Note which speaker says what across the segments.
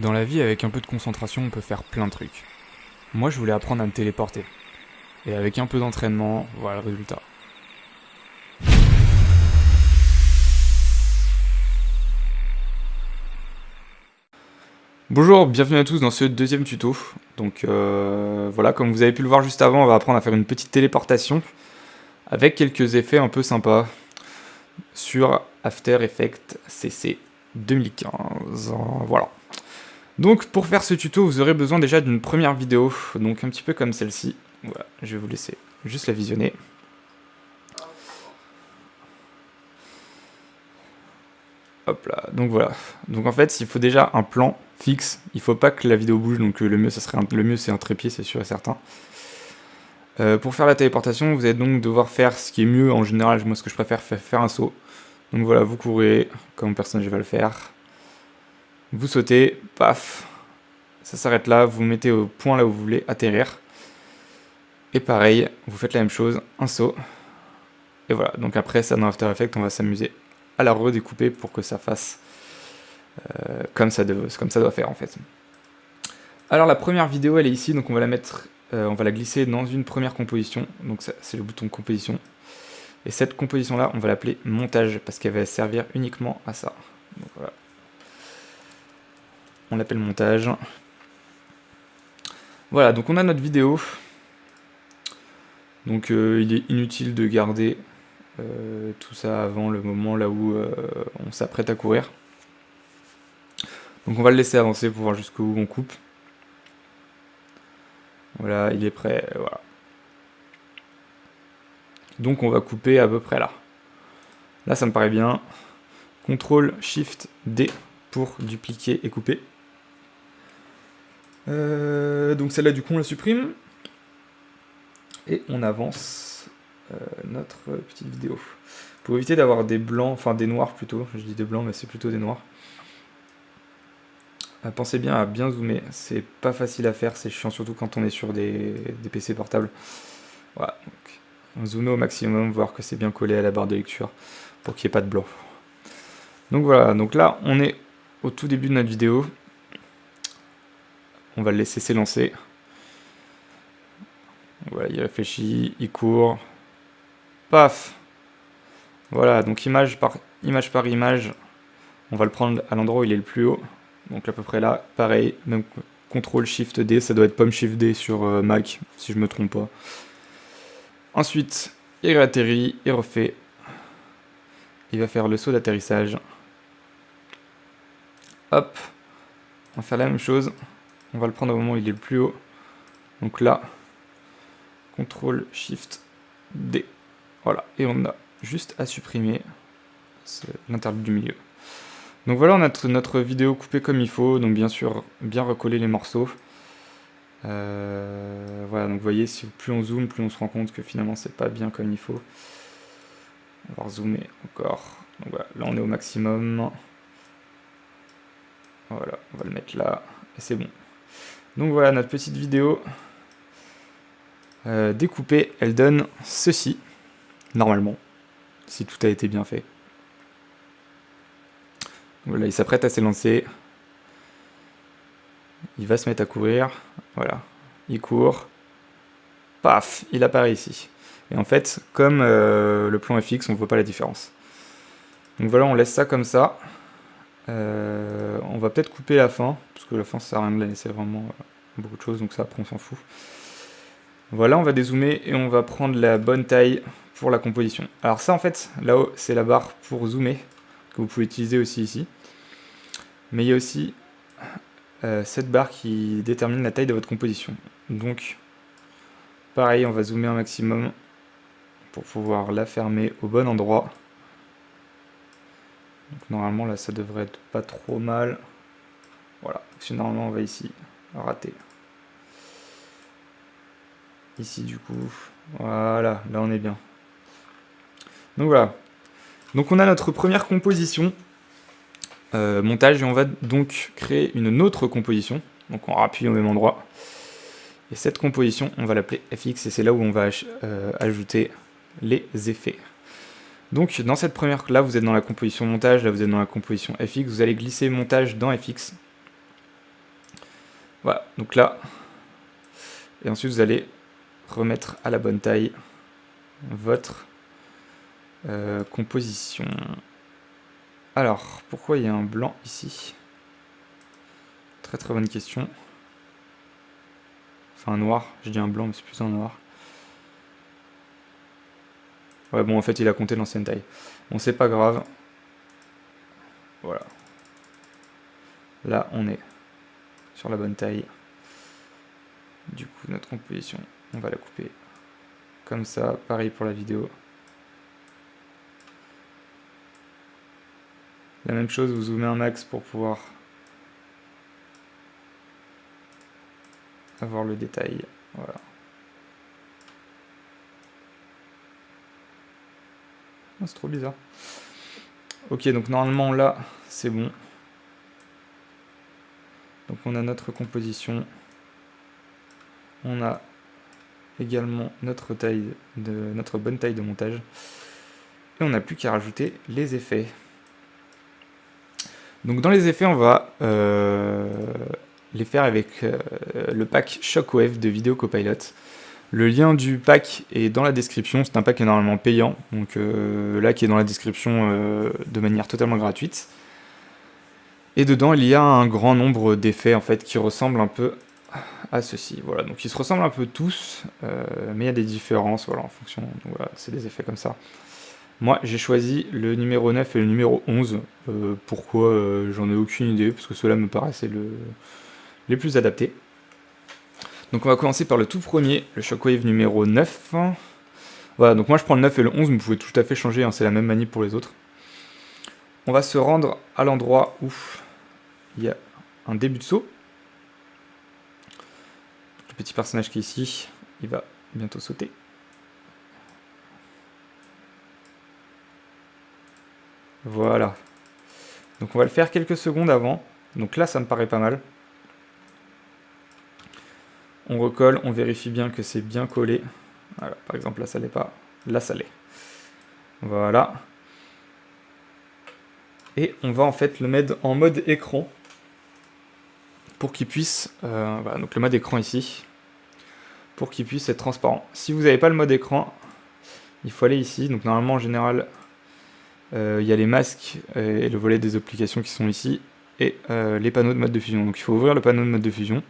Speaker 1: Dans la vie, avec un peu de concentration, on peut faire plein de trucs. Moi, je voulais apprendre à me téléporter. Et avec un peu d'entraînement, voilà le résultat. Bonjour, bienvenue à tous dans ce deuxième tuto. Donc voilà, comme vous avez pu le voir juste avant, on va apprendre à faire une petite téléportation avec quelques effets un peu sympas sur After Effects CC 2015. Voilà. Donc pour faire ce tuto, vous aurez besoin déjà d'une première vidéo, donc un petit peu comme celle-ci. Voilà, je vais vous laisser juste la visionner. Hop là, donc voilà. Donc en fait, il faut déjà un plan fixe. Il faut pas que la vidéo bouge, donc le mieux, c'est un trépied, c'est sûr et certain. Pour faire la téléportation, vous allez donc devoir faire ce qui est mieux en général. Moi, ce que je préfère, faire un saut. Donc voilà, vous courez, comme mon personnage va le faire. Vous sautez, paf. Ça s'arrête là, vous mettez au point là où vous voulez atterrir. Et pareil, vous faites la même chose, un saut. Et voilà, donc après ça dans After Effects, on va s'amuser à la redécouper pour que ça fasse comme ça doit faire en fait. Alors la première vidéo elle est ici, donc on va la mettre, on va la glisser dans une première composition. Donc c'est le bouton composition. Et cette composition là, on va l'appeler montage parce qu'elle va servir uniquement à ça. Donc voilà. On l'appelle montage. Voilà, donc on a notre vidéo. Donc il est inutile de garder tout ça avant le moment là où on s'apprête à courir. Donc on va le laisser avancer pour voir jusqu'où on coupe. Voilà, il est prêt, voilà. Donc on va couper à peu près là. Là ça me paraît bien. CTRL SHIFT D pour dupliquer et couper. Donc celle-là du coup on la supprime. Et on avance notre petite vidéo. Pour éviter d'avoir des blancs, enfin des noirs plutôt, je dis des blancs mais c'est plutôt des noirs. Pensez bien à bien zoomer, c'est pas facile à faire, c'est chiant surtout quand on est sur des PC portables. Voilà, donc on zoome au maximum, voir que c'est bien collé à la barre de lecture pour qu'il n'y ait pas de blanc. Donc voilà, donc là on est au tout début de notre vidéo. On va le laisser s'élancer. Voilà, il réfléchit, il court. Paf! Voilà, donc image par image, on va le prendre à l'endroit où il est le plus haut. Donc à peu près là, pareil, même CTRL SHIFT D, ça doit être Pomme Shift D sur Mac, si je me trompe pas. Ensuite, il atterrit, il refait. Il va faire le saut d'atterrissage. Hop, on va faire la même chose. On va le prendre au moment où il est le plus haut. Donc là, CTRL SHIFT D. Voilà, et on a juste à supprimer l'interlude du milieu. Donc voilà, on a notre vidéo coupée comme il faut, donc bien sûr, bien recoller les morceaux. Voilà, donc vous voyez, plus on zoome, plus on se rend compte que finalement c'est pas bien comme il faut. On va rezoomer encore. Donc voilà, là on est au maximum. Voilà, on va le mettre là, et c'est bon. Donc voilà, notre petite vidéo découpée, elle donne ceci, normalement, si tout a été bien fait. Voilà, il s'apprête à s'élancer. Il va se mettre à courir. Voilà, il court. Paf, il apparaît ici. Et en fait, comme le plan est fixe, on ne voit pas la différence. Donc voilà, on laisse ça comme ça. On va peut-être couper la fin, parce que la fin ça sert à rien de la laisser vraiment beaucoup de choses, donc ça après on s'en fout. Voilà, on va dézoomer et on va prendre la bonne taille pour la composition. Alors ça en fait, là-haut, c'est la barre pour zoomer, que vous pouvez utiliser aussi ici. Mais il y a aussi cette barre qui détermine la taille de votre composition. Donc, pareil, on va zoomer un maximum pour pouvoir la fermer au bon endroit. Donc, normalement, là, ça devrait être pas trop mal. Voilà, si normalement, on va ici, rater. Ici, du coup, voilà, là, on est bien. Donc, voilà. Donc, on a notre première composition. Montage, et on va donc créer une autre composition, donc on appuie au même endroit, et cette composition on va l'appeler FX, et c'est là où on va ajouter les effets. Donc dans cette première, là vous êtes dans la composition montage, là vous êtes dans la composition FX, vous allez glisser montage dans FX, Voilà, donc là, et ensuite vous allez remettre à la bonne taille votre composition. Alors, pourquoi il y a un blanc ici? Très très bonne question. Enfin un noir, je dis un blanc mais c'est plus un noir. Ouais bon en fait il a compté l'ancienne taille. Bon c'est pas grave. Voilà. Là on est sur la bonne taille. Du coup notre composition, on va la couper comme ça. Pareil pour la vidéo. La même chose, vous zoomez un max pour pouvoir avoir le détail. Voilà. Oh, c'est trop bizarre. Ok, donc normalement là, c'est bon. Donc on a notre composition. On a également notre bonne taille de montage. Et on n'a plus qu'à rajouter les effets. Donc dans les effets, on va les faire avec le pack Shockwave de Video Copilot. Le lien du pack est dans la description, c'est un pack qui est normalement payant, donc là qui est dans la description de manière totalement gratuite. Et dedans il y a un grand nombre d'effets en fait qui ressemblent un peu à ceci. Voilà, donc ils se ressemblent un peu tous, mais il y a des différences voilà, en fonction, donc voilà, c'est des effets comme ça. Moi j'ai choisi le numéro 9 et le numéro 11, pourquoi j'en ai aucune idée, parce que ceux-là me paraissaient les plus adaptés. Donc on va commencer par le tout premier, le Shockwave numéro 9. Voilà, donc moi je prends le 9 et le 11, mais vous pouvez tout à fait changer, hein, c'est la même manip pour les autres. On va se rendre à l'endroit où il y a un début de saut. Le petit personnage qui est ici, il va bientôt sauter. Voilà. Donc on va le faire quelques secondes avant. Donc là ça me paraît pas mal. On recolle, on vérifie bien que c'est bien collé. Voilà, par exemple là ça l'est pas, là ça l'est. Voilà. Et on va en fait le mettre en mode écran pour qu'il puisse, voilà, donc le mode écran ici, pour qu'il puisse être transparent. Si vous n'avez pas le mode écran, il faut aller ici. Donc normalement en général, il y a les masques et le volet des applications qui sont ici et les panneaux de mode de fusion. Donc il faut ouvrir le panneau de mode de fusion.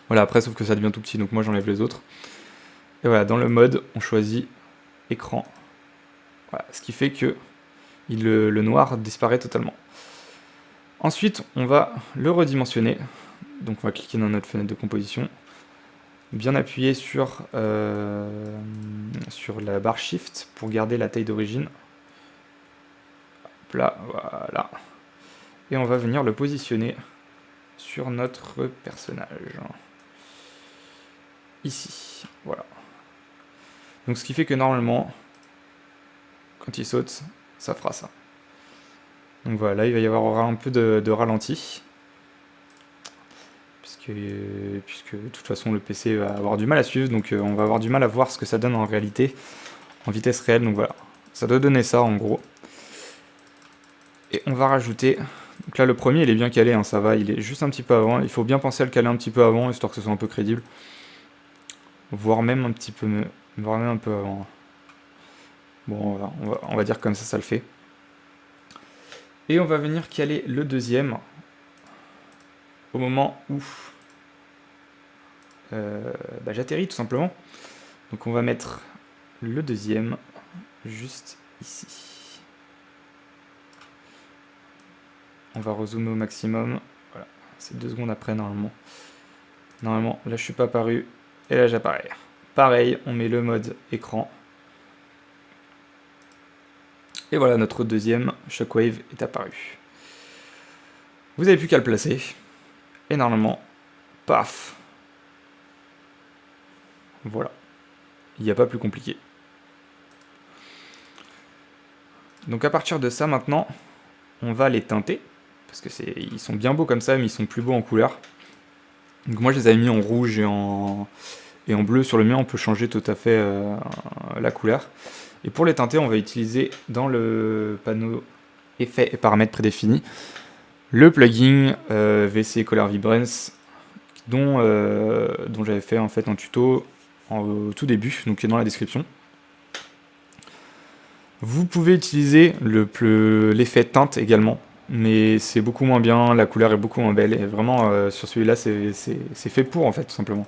Speaker 1: Voilà, après sauf que ça devient tout petit, donc moi j'enlève les autres. Et voilà, dans le mode, on choisit écran. Voilà, ce qui fait que le noir disparaît totalement. Ensuite, on va le redimensionner. Donc on va cliquer dans notre fenêtre de composition. Bien appuyer sur la barre Shift pour garder la taille d'origine. Hop là, voilà. Et on va venir le positionner sur notre personnage. Ici, voilà. Donc ce qui fait que normalement, quand il saute, ça fera ça. Donc voilà, là il va y avoir un peu de ralenti. Puisque de toute façon le PC va avoir du mal à suivre, donc on va avoir du mal à voir ce que ça donne en réalité, en vitesse réelle, donc voilà. Ça doit donner ça en gros. Et on va rajouter, donc là le premier il est bien calé, hein, ça va, il est juste un petit peu avant, il faut bien penser à le caler un petit peu avant, histoire que ce soit un peu crédible. Voire même un petit peu, voire même un peu avant. Bon voilà, on va dire comme ça le fait. Et on va venir caler le deuxième au moment où j'atterris tout simplement. Donc on va mettre le deuxième juste ici. On va rezoomer au maximum. Voilà, c'est 2 secondes après normalement. Normalement, là je suis pas apparu et là j'apparais. Pareil, on met le mode écran. Et voilà, notre deuxième Shockwave est apparu. Vous n'avez plus qu'à le placer. Et normalement, paf. Voilà. Il n'y a pas plus compliqué. Donc à partir de ça maintenant, on va les teinter. Parce que ils sont bien beaux comme ça, mais ils sont plus beaux en couleur. Donc moi je les avais mis en rouge et en bleu. Sur le mien on peut changer tout à fait la couleur. Et pour les teinter, on va utiliser dans le panneau effets et paramètres prédéfinis le plugin VC Color Vibrance dont j'avais fait en fait un tuto au tout début, donc qui est dans la description. Vous pouvez utiliser l'effet teinte également, mais c'est beaucoup moins bien, la couleur est beaucoup moins belle, et vraiment sur celui-là c'est fait pour en fait tout simplement.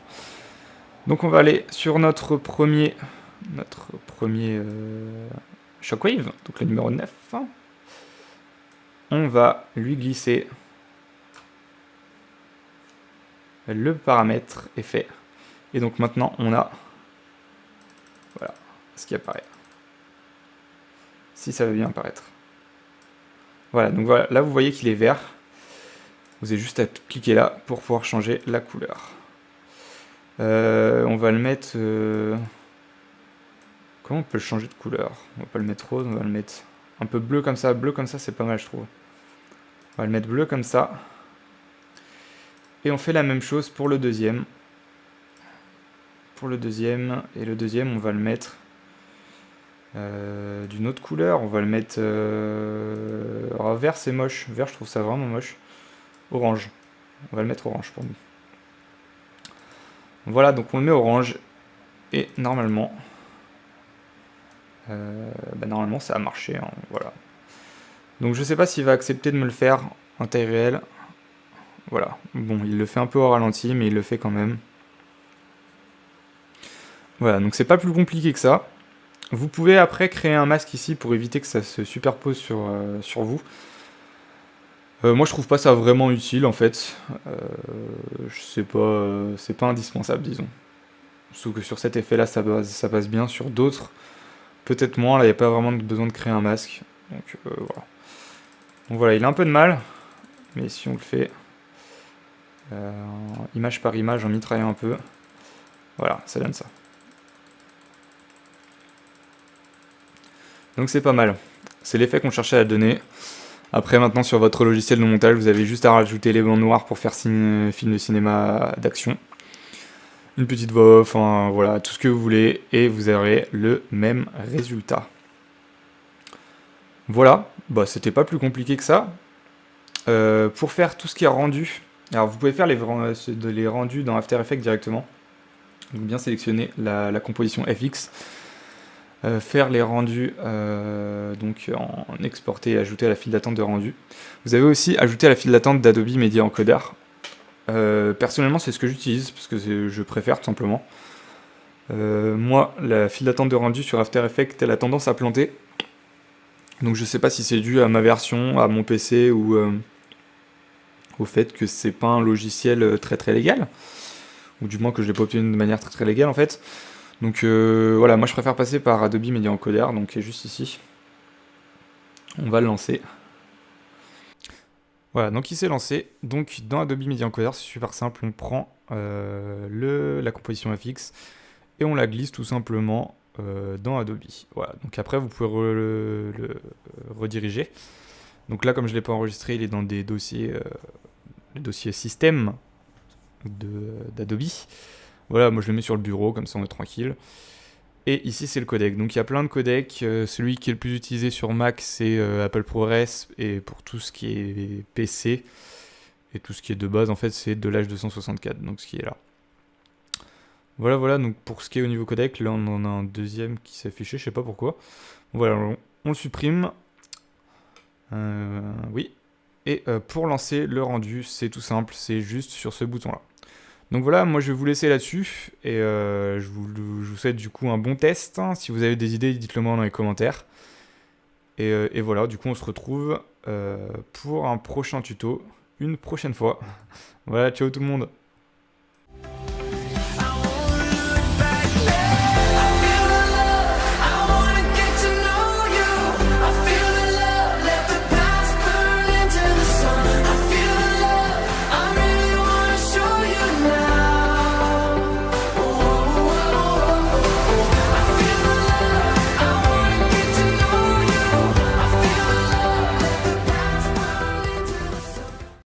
Speaker 1: Donc on va aller sur notre premier Shockwave, donc le numéro 9. On va lui glisser le paramètre effet. Et donc maintenant on a voilà ce qui apparaît. Si ça veut bien apparaître. Voilà, donc voilà, là vous voyez qu'il est vert. Vous avez juste à cliquer là pour pouvoir changer la couleur. On va le mettre... Comment on peut le changer de couleur? On va pas le mettre rose, on va le mettre un peu bleu comme ça. Bleu comme ça c'est pas mal je trouve. On va le mettre bleu comme ça. Et on fait la même chose pour le deuxième. Pour le deuxième, et le deuxième on va le mettre d'une autre couleur. On va le mettre... Alors, vert c'est moche, vert je trouve ça vraiment moche. Orange, on va le mettre orange pour nous. Voilà, donc on le met orange, et normalement... normalement ça a marché, hein, voilà. Donc je sais pas s'il va accepter de me le faire en taille réelle. Voilà, bon il le fait un peu au ralenti mais il le fait quand même. Voilà, donc c'est pas plus compliqué que ça. Vous pouvez après créer un masque ici pour éviter que ça se superpose sur vous. Moi je trouve pas ça vraiment utile en fait. Je sais pas, c'est pas indispensable disons. Sauf que sur cet effet là ça passe bien, sur d'autres peut-être moins, là il n'y a pas vraiment besoin de créer un masque. Donc voilà. Donc voilà, il a un peu de mal, mais si on le fait image par image en mitraillant un peu, voilà, ça donne ça. Donc c'est pas mal. C'est l'effet qu'on cherchait à donner. Après maintenant sur votre logiciel de montage, vous avez juste à rajouter les bandes noires pour faire film de cinéma d'action. Une petite voix off, enfin voilà, tout ce que vous voulez, et vous aurez le même résultat. Voilà, bah c'était pas plus compliqué que ça. Pour faire tout ce qui est rendu, alors vous pouvez faire les rendus dans After Effects directement. Donc bien sélectionner la composition FX. Faire les rendus donc en exporter et ajouter à la file d'attente de rendu. Vous avez aussi ajouté à la file d'attente d'Adobe Media Encoder. Personnellement c'est ce que j'utilise parce que je préfère tout simplement. Moi la file d'attente de rendu sur After Effects elle a tendance à planter. Donc je sais pas si c'est dû à ma version, à mon PC ou au fait que c'est pas un logiciel très très légal. Ou du moins que je l'ai pas obtenu de manière très très légale en fait. Donc voilà, moi je préfère passer par Adobe Media Encoder, donc juste ici. On va le lancer. Voilà, donc il s'est lancé. Donc dans Adobe Media Encoder, c'est super simple. On prend la composition FX et on la glisse tout simplement dans Adobe. Voilà, donc après vous pouvez le rediriger. Donc là, comme je ne l'ai pas enregistré, il est dans des dossiers, le dossier système d'Adobe. Voilà, moi je le mets sur le bureau, comme ça on est tranquille. Et ici c'est le codec. Donc il y a plein de codecs. Celui qui est le plus utilisé sur Mac, c'est Apple ProRes. Et pour tout ce qui est PC, et tout ce qui est de base, en fait, c'est de l'H264, donc ce qui est là. Voilà, voilà, donc pour ce qui est au niveau codec, là on en a un deuxième qui s'affichait, je sais pas pourquoi. Voilà, on le supprime. Oui. Et pour lancer le rendu, c'est tout simple, c'est juste sur ce bouton-là. Donc voilà, moi je vais vous laisser là-dessus, et je vous souhaite du coup un bon test. Si vous avez des idées, dites-le moi dans les commentaires. Et voilà, du coup on se retrouve pour un prochain tuto, une prochaine fois. Voilà, ciao tout le monde.